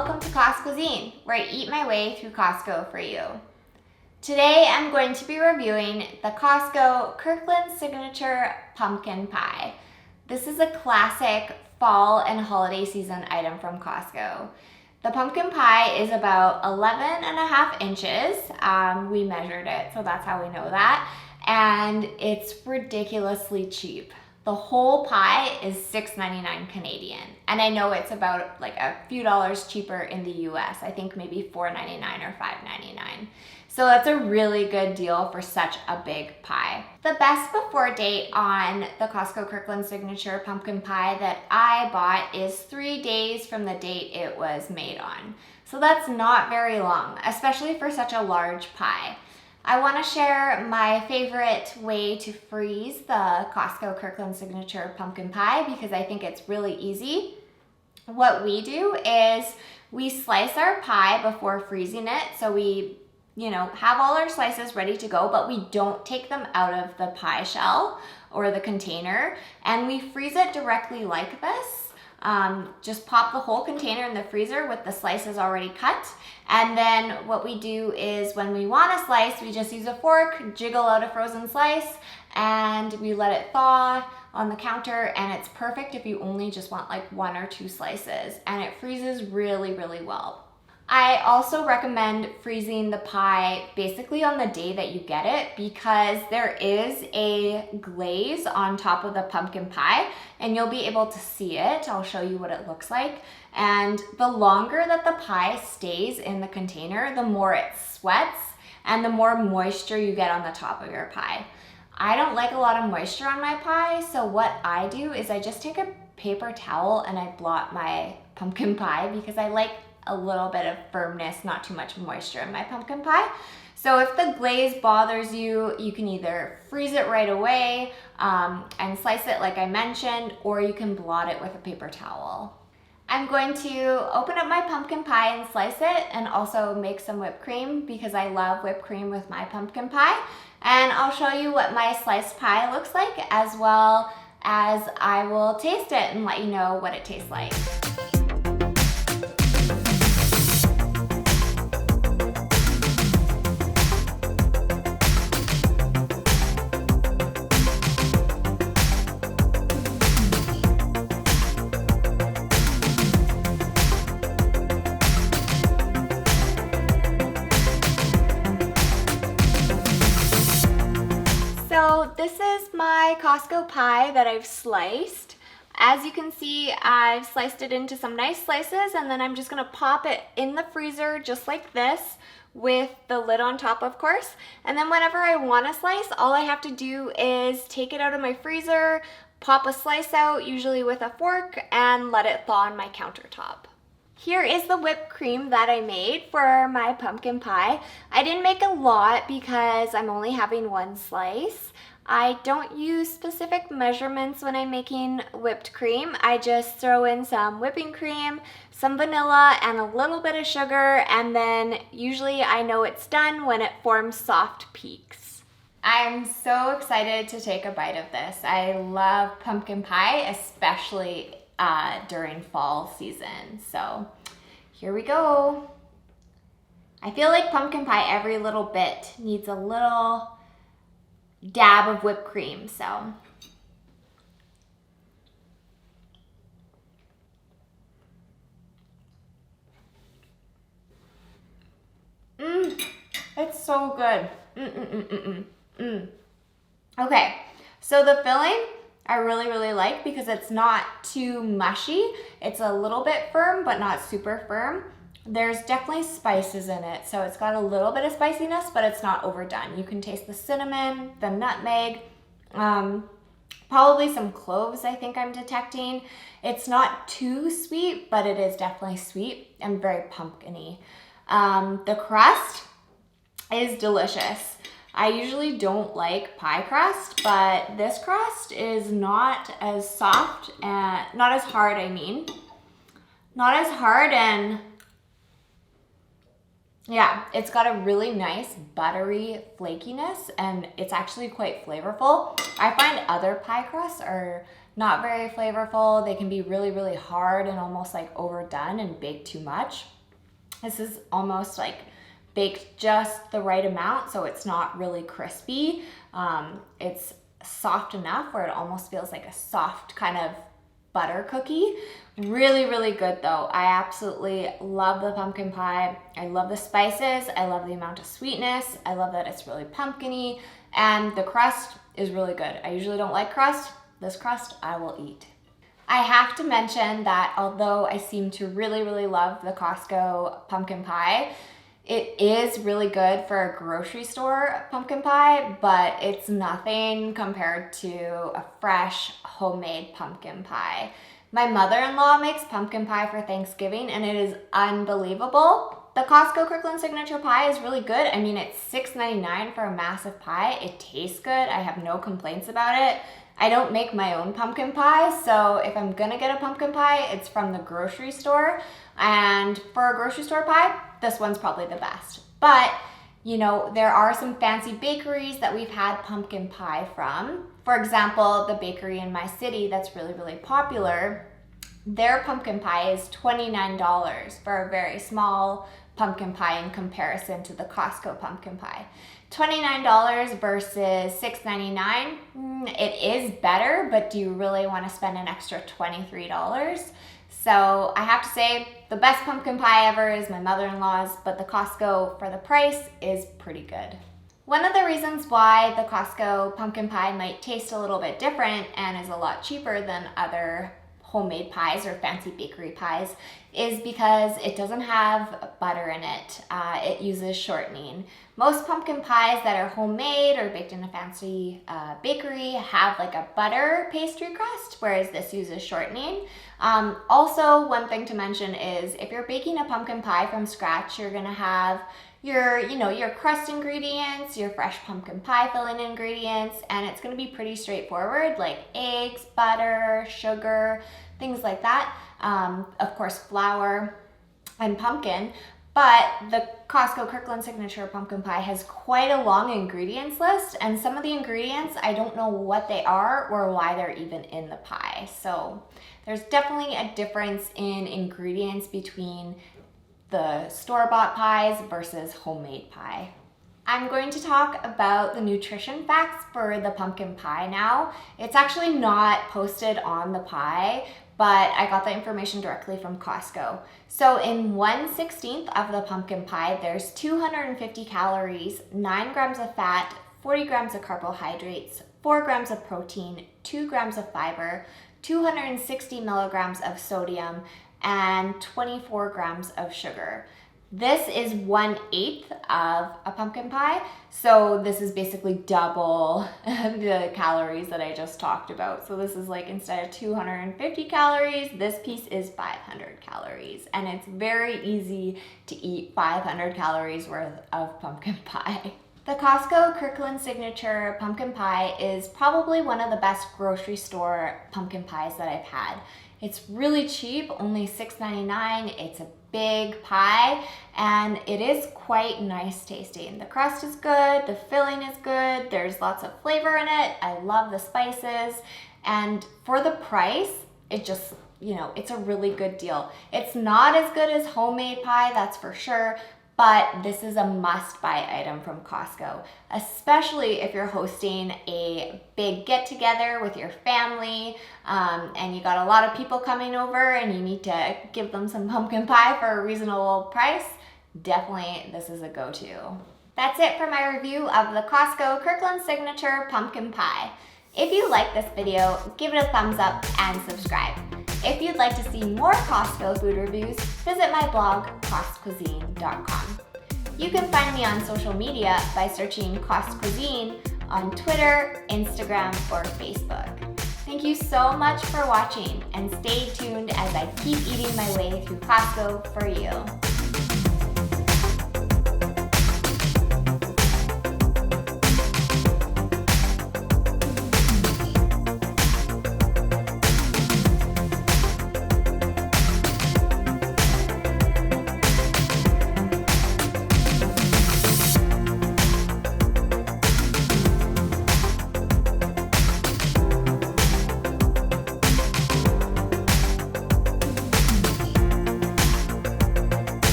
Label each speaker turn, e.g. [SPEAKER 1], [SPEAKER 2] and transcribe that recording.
[SPEAKER 1] welcome to Costcuisine, where I eat my way through Costco for you. Today I'm going to be reviewing the Costco Kirkland Signature Pumpkin Pie. This is a classic fall and holiday season item from Costco. The pumpkin pie is about 11.5 inches. We measured it, so that's how we know that. And it's ridiculously cheap. The whole pie is $6.99 Canadian. And I know it's about like a few dollars cheaper in the US. I think maybe $4.99 or $5.99. So that's a really good deal for such a big pie. The best before date on the Costco Kirkland Signature Pumpkin Pie that I bought is 3 days from the date it was made on. So that's not very long, especially for such a large pie. I want to share my favorite way to freeze the Costco Kirkland Signature Pumpkin Pie because I think it's really easy. What we do is we slice our pie before freezing it. So we, have all our slices ready to go, but we don't take them out of the pie shell or the container, and we freeze it directly like this. Just pop the whole container in the freezer with the slices already cut. And then what we do is when we want a slice, we just use a fork, jiggle out a frozen slice, and we let it thaw on the counter. And it's perfect if you only just want like 1 or 2 slices, and it freezes really, really well. I also recommend freezing the pie basically on the day that you get it because there is a glaze on top of the pumpkin pie and you'll be able to see it. I'll show you what it looks like. And the longer that the pie stays in the container, the more it sweats and the more moisture you get on the top of your pie. I don't like a lot of moisture on my pie, so what I do is I just take a paper towel and I blot my pumpkin pie because I like a little bit of firmness, not too much moisture in my pumpkin pie. So if the glaze bothers you, you can either freeze it right away and slice it like I mentioned, or you can blot it with a paper towel. I'm going to open up my pumpkin pie and slice it and also make some whipped cream because I love whipped cream with my pumpkin pie. And I'll show you what my sliced pie looks like as well as I will taste it and let you know what it tastes like. So this is my Costco pie that I've sliced. As you can see, I've sliced it into some nice slices, and then I'm just gonna pop it in the freezer just like this with the lid on top, of course. And then whenever I want a slice, all I have to do is take it out of my freezer, pop a slice out, usually with a fork, and let it thaw on my countertop. Here is the whipped cream that I made for my pumpkin pie. I didn't make a lot because I'm only having 1 slice. I don't use specific measurements when I'm making whipped cream. I just throw in some whipping cream, some vanilla, and a little bit of sugar, and then usually I know it's done when it forms soft peaks. I'm so excited to take a bite of this. I love pumpkin pie, especially during fall season. So here we go. I feel like pumpkin pie every little bit needs a little dab of whipped cream, so. It's so good. Okay, so the filling I really, really like because it's not too mushy. It's a little bit firm, but not super firm. There's definitely spices in it, so it's got a little bit of spiciness, but it's not overdone. You can taste the cinnamon, the nutmeg, probably some cloves I think I'm detecting. It's not too sweet, but it is definitely sweet and very pumpkin-y. The crust is delicious. I usually don't like pie crust, but this crust is not as soft and not as hard, not as hard, and yeah, it's got a really nice buttery flakiness and it's actually quite flavorful. I find other pie crusts are not very flavorful. They can be really, really hard and almost like overdone and baked too much. This is almost like baked just the right amount, so it's not really crispy. It's soft enough where it almost feels like a soft kind of butter cookie. Really, really good though. I absolutely love the pumpkin pie. I love the spices. I love the amount of sweetness. I love that it's really pumpkin-y, and the crust is really good. I usually don't like crust. This crust I will eat. I have to mention that although I seem to really, really love the Costco pumpkin pie, it is really good for a grocery store pumpkin pie, but it's nothing compared to a fresh homemade pumpkin pie. My mother-in-law makes pumpkin pie for Thanksgiving and it is unbelievable. The Costco Kirkland Signature Pie is really good. I mean, it's $6.99 for a massive pie. It tastes good. I have no complaints about it. I don't make my own pumpkin pie, so if I'm gonna get a pumpkin pie, it's from the grocery store. And for a grocery store pie, this one's probably the best. But, you know, there are some fancy bakeries that we've had pumpkin pie from. For example, the bakery in my city that's really, really popular, their pumpkin pie is $29 for a very small pumpkin pie in comparison to the Costco pumpkin pie. $29 versus $6.99, it is better, but do you really want to spend an extra $23? So I have to say the best pumpkin pie ever is my mother-in-law's, but the Costco for the price is pretty good. One of the reasons why the Costco pumpkin pie might taste a little bit different and is a lot cheaper than other homemade pies or fancy bakery pies is because it doesn't have butter in it. It uses shortening. Most pumpkin pies that are homemade or baked in a fancy bakery have like a butter pastry crust, whereas this uses shortening. Also, one thing to mention is if you're baking a pumpkin pie from scratch, you're gonna have your crust ingredients, your fresh pumpkin pie filling ingredients, and it's gonna be pretty straightforward, like eggs, butter, sugar, things like that. Of course, flour and pumpkin, but the Costco Kirkland Signature Pumpkin Pie has quite a long ingredients list, and some of the ingredients, I don't know what they are or why they're even in the pie. So there's definitely a difference in ingredients between the store-bought pies versus homemade pie. I'm going to talk about the nutrition facts for the pumpkin pie now. It's actually not posted on the pie, but I got the information directly from Costco. So in 1/16 of the pumpkin pie, there's 250 calories, 9 grams of fat, 40 grams of carbohydrates, 4 grams of protein, 2 grams of fiber, 260 milligrams of sodium, and 24 grams of sugar. This is 1/8 of a pumpkin pie, so this is basically double the calories that I just talked about. So this is like, instead of 250 calories, this piece is 500 calories, and it's very easy to eat 500 calories worth of pumpkin pie. The Costco Kirkland Signature Pumpkin Pie is probably one of the best grocery store pumpkin pies that I've had. It's really cheap, only $6.99. It's a big pie, and it is quite nice tasting. The crust is good, the filling is good, there's lots of flavor in it. I love the spices, and for the price, it just, it's a really good deal. It's not as good as homemade pie, that's for sure, but this is a must-buy item from Costco, especially if you're hosting a big get-together with your family, and you got a lot of people coming over and you need to give them some pumpkin pie for a reasonable price. Definitely, this is a go-to. That's it for my review of the Costco Kirkland Signature Pumpkin Pie. If you like this video, give it a thumbs up and subscribe. If you'd like to see more Costco food reviews, visit my blog, Costcuisine.com. You can find me on social media by searching Costcuisine on Twitter, Instagram, or Facebook. Thank you so much for watching, and stay tuned as I keep eating my way through Costco for you.